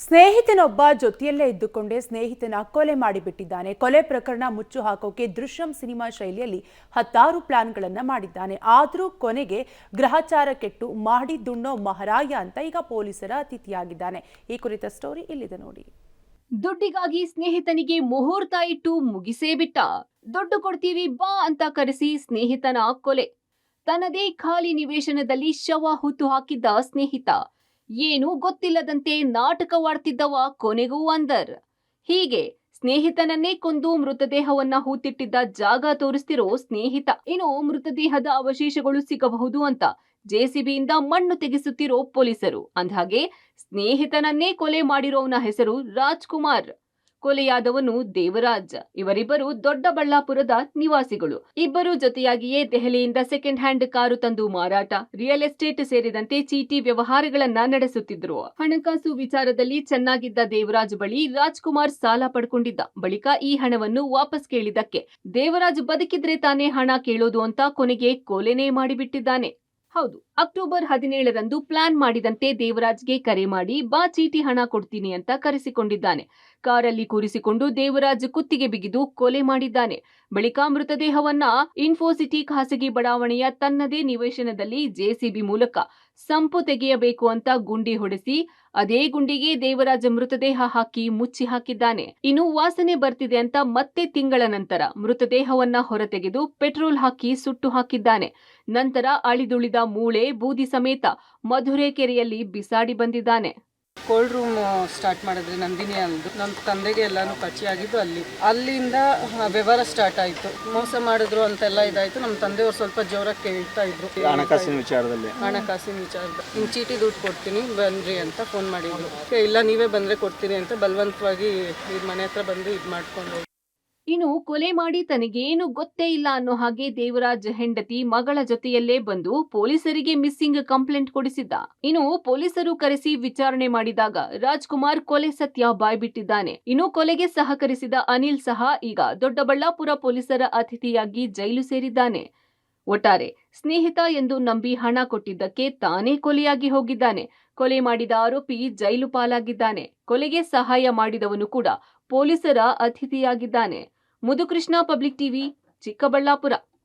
ಸ್ನೇಹಿತನೊಬ್ಬ ಜೊತೆಯಲ್ಲೇ ಇದ್ದುಕೊಂಡೇ ಸ್ನೇಹಿತನ ಕೊಲೆ ಮಾಡಿಬಿಟ್ಟಿದ್ದಾನೆ. ಕೊಲೆ ಪ್ರಕರಣ ಮುಚ್ಚು ಹಾಕೋಕೆ ದೃಶ್ಯಂ ಸಿನಿಮಾ ಶೈಲಿಯಲ್ಲಿ ಹತ್ತಾರು ಪ್ಲಾನ್ಗಳನ್ನ ಮಾಡಿದ್ದಾನೆ. ಆದರೂ ಕೊನೆಗೆ ಗ್ರಹಚಾರ ಕೆಟ್ಟು ಮಾಡಿದ್ದುಣ್ಣೋ ಮಹಾರಾಯ ಅಂತ ಈಗ ಪೊಲೀಸರ ಅತಿಥಿಯಾಗಿದ್ದಾನೆ. ಈ ಕುರಿತ ಸ್ಟೋರಿ ಇಲ್ಲಿದೆ ನೋಡಿ. ದುಡ್ಡಿಗಾಗಿ ಸ್ನೇಹಿತನಿಗೆ ಮುಹೂರ್ತ ಇಟ್ಟು ಮುಗಿಸೇ ಬಿಟ್ಟ. ದುಡ್ಡು ಕೊಡ್ತೀವಿ ಬಾ ಅಂತ ಕರೆಸಿ ಸ್ನೇಹಿತನ ಕೊಲೆ. ತನ್ನದೇ ಖಾಲಿ ನಿವೇಶನದಲ್ಲಿ ಶವ ಹುತ್ತು ಹಾಕಿದ್ದ ಸ್ನೇಹಿತ. ಏನು ಗೊತ್ತಿಲ್ಲದಂತೆ ನಾಟಕವಾಡ್ತಿದ್ದವ ಕೊನೆಗೂ ಅಂದರ್. ಹೀಗೆ ಸ್ನೇಹಿತನನ್ನೇ ಕೊಂದು ಮೃತದೇಹವನ್ನ ಹೂತಿಟ್ಟಿದ್ದ ಜಾಗ ತೋರಿಸ್ತಿರೋ ಸ್ನೇಹಿತ. ಇನ್ನು ಮೃತದೇಹದ ಅವಶೇಷಗಳು ಸಿಗಬಹುದು ಅಂತ ಜೆಸಿಬಿಯಿಂದ ಮಣ್ಣು ತೆಗೆಸುತ್ತಿರೋ ಪೊಲೀಸರು. ಅಂದ್ಹಾಗೆ ಸ್ನೇಹಿತನನ್ನೇ ಕೊಲೆ ಮಾಡಿರೋವನ ಹೆಸರು ರಾಜ್ಕುಮಾರ್. ಕೊಲೆಯಾದವನು ದೇವರಾಜ್. ಇವರಿಬ್ಬರು ದೊಡ್ಡಬಳ್ಳಾಪುರದ ನಿವಾಸಿಗಳು. ಇಬ್ಬರು ಜೊತೆಯಾಗಿಯೇ ದೆಹಲಿಯಿಂದ ಸೆಕೆಂಡ್ ಹ್ಯಾಂಡ್ ಕಾರು ತಂದು ಮಾರಾಟ, ರಿಯಲ್ ಎಸ್ಟೇಟ್ ಸೇರಿದಂತೆ ಚೀಟಿ ವ್ಯವಹಾರಗಳನ್ನ ನಡೆಸುತ್ತಿದ್ರು. ಹಣಕಾಸು ವಿಚಾರದಲ್ಲಿ ಚೆನ್ನಾಗಿದ್ದ ದೇವರಾಜ್ ಬಳಿ ರಾಜ್ಕುಮಾರ್ ಸಾಲ ಪಡ್ಕೊಂಡಿದ್ದ. ಬಳಿಕ ಈ ಹಣವನ್ನು ವಾಪಸ್ ಕೇಳಿದಕ್ಕೆ ದೇವರಾಜ್ ಬದುಕಿದ್ರೆ ತಾನೇ ಹಣ ಕೇಳೋದು ಅಂತ ಕೊನೆಗೆ ಕೊಲೆನೇ ಮಾಡಿಬಿಟ್ಟಿದ್ದಾನೆ. ಹೌದು, ಅಕ್ಟೋಬರ್ 17ರಂದು ಪ್ಲಾನ್ ಮಾಡಿದಂತೆ ದೇವರಾಜ್ಗೆ ಕರೆ ಮಾಡಿ ಬಾ ಚೀಟಿ ಹಣ ಕೊಡ್ತೀನಿ ಅಂತ ಕರೆಸಿಕೊಂಡಿದ್ದಾನೆ. ಕಾರಲ್ಲಿ ಕೂರಿಸಿಕೊಂಡು ದೇವರಾಜ್ ಕುತ್ತಿಗೆ ಬಿಗಿದು ಕೊಲೆ ಮಾಡಿದ್ದಾನೆ. ಬಳಿಕ ಮೃತದೇಹವನ್ನ ಇನ್ಫೋಸಿಟಿ ಖಾಸಗಿ ಬಡಾವಣೆಯ ತನ್ನದೇ ನಿವೇಶನದಲ್ಲಿ ಜೆಸಿಬಿ ಮೂಲಕ ಸಂಪು ತೆಗೆಯಬೇಕು ಅಂತ ಗುಂಡಿ ಹೊಡೆಸಿ ಅದೇ ಗುಂಡಿಗೆ ದೇವರಾಜ ಮೃತದೇಹ ಹಾಕಿ ಮುಚ್ಚಿ ಹಾಕಿದ್ದಾನೆ. ಇನ್ನು ವಾಸನೆ ಬರ್ತಿದೆ ಅಂತ ಮತ್ತೆ ತಿಂಗಳ ನಂತರ ಮೃತದೇಹವನ್ನ ಹೊರತೆಗೆದು ಪೆಟ್ರೋಲ್ ಹಾಕಿ ಸುಟ್ಟು ಹಾಕಿದ್ದಾನೆ. ನಂತರ ಅಳಿದುಳಿದ ಮೂಳೆ ಬೂದಿ ಸಮೇತ ಮಧುರೆ ಕೆರೆಯಲ್ಲಿ ಬಿಸಾಡಿ ಬಂದಿದ್ದಾನೆ. ಕೋಲ್ಡ್ ರೂಮ್ ಸ್ಟಾರ್ಟ್ ಮಾಡಿದ್ರೆ ನಂದಿನಿ ಅಂದು ನಮ್ಮ ತಂದೆಗೆ ಎಲ್ಲಾನು ಪರಿಚಯ ಅಲ್ಲಿಂದ ವ್ಯವಹಾರ ಸ್ಟಾರ್ಟ್ ಆಯಿತು. ಮೋಸ ಮಾಡಿದ್ರು ಅಂತೆಲ್ಲ ಇದಾಯಿತು. ನಮ್ಮ ತಂದೆಯವರು ಸ್ವಲ್ಪ ಜೋರಾಗಿ ಕೇಳ್ತಾ ಇದ್ರು ಹಣಕಾಸಿನ ವಿಚಾರದಲ್ಲಿ. ಹಿಂಗೆ ಚೀಟಿ ದುಡ್ಡು ಕೊಡ್ತೀನಿ ಬನ್ರಿ ಅಂತ ಫೋನ್ ಮಾಡಿದ್ರು. ಇಲ್ಲ ನೀವೇ ಬಂದರೆ ಕೊಡ್ತೀನಿ ಅಂತ ಬಲವಂತವಾಗಿ ಮನೆ ಹತ್ರ ಬಂದು ಇದು ಮಾಡ್ಕೊಂಡು. ಇನ್ನು ಕೊಲೆ ಮಾಡಿ ತನಗೇನು ಗೊತ್ತೇ ಇಲ್ಲ ಅನ್ನೋ ಹಾಗೆ ದೇವರಾಜ್ ಹೆಂಡತಿ ಮಗಳ ಜೊತೆಯಲ್ಲೇ ಬಂದು ಪೊಲೀಸರಿಗೆ ಮಿಸ್ಸಿಂಗ್ ಕಂಪ್ಲೇಂಟ್ ಕೊಡಿಸಿದ್ದ. ಇನ್ನು ಪೊಲೀಸರು ಕರೆಸಿ ವಿಚಾರಣೆ ಮಾಡಿದಾಗ ರಾಜ್ಕುಮಾರ್ ಕೊಲೆ ಸತ್ಯ ಬಾಯ್ಬಿಟ್ಟಿದ್ದಾನೆ. ಇನ್ನು ಕೊಲೆಗೆ ಸಹಕರಿಸಿದ ಅನಿಲ್ ಸಹ ಈಗ ದೊಡ್ಡಬಳ್ಳಾಪುರ ಪೊಲೀಸರ ಅತಿಥಿಯಾಗಿ ಜೈಲು ಸೇರಿದ್ದಾನೆ. ಒಟ್ಟಾರೆ ಸ್ನೇಹಿತ ಎಂದು ನಂಬಿ ಹಣ ಕೊಟ್ಟಿದ್ದಕ್ಕೆ ತಾನೇ ಕೊಲೆಯಾಗಿ ಹೋಗಿದ್ದಾನೆ. ಕೊಲೆ ಮಾಡಿದ ಆರೋಪಿ ಜೈಲು ಪಾಲಾಗಿದ್ದಾನೆ. ಕೊಲೆಗೆ ಸಹಾಯ ಮಾಡಿದವನು ಕೂಡ ಪೊಲೀಸರ ಅತಿಥಿಯಾಗಿದ್ದಾನೆ. ಮುದುಕೃಷ್ಣ, ಪಬ್ಲಿಕ್ ಟಿವಿ, ಚಿಕ್ಕಬಳ್ಳಾಪುರ.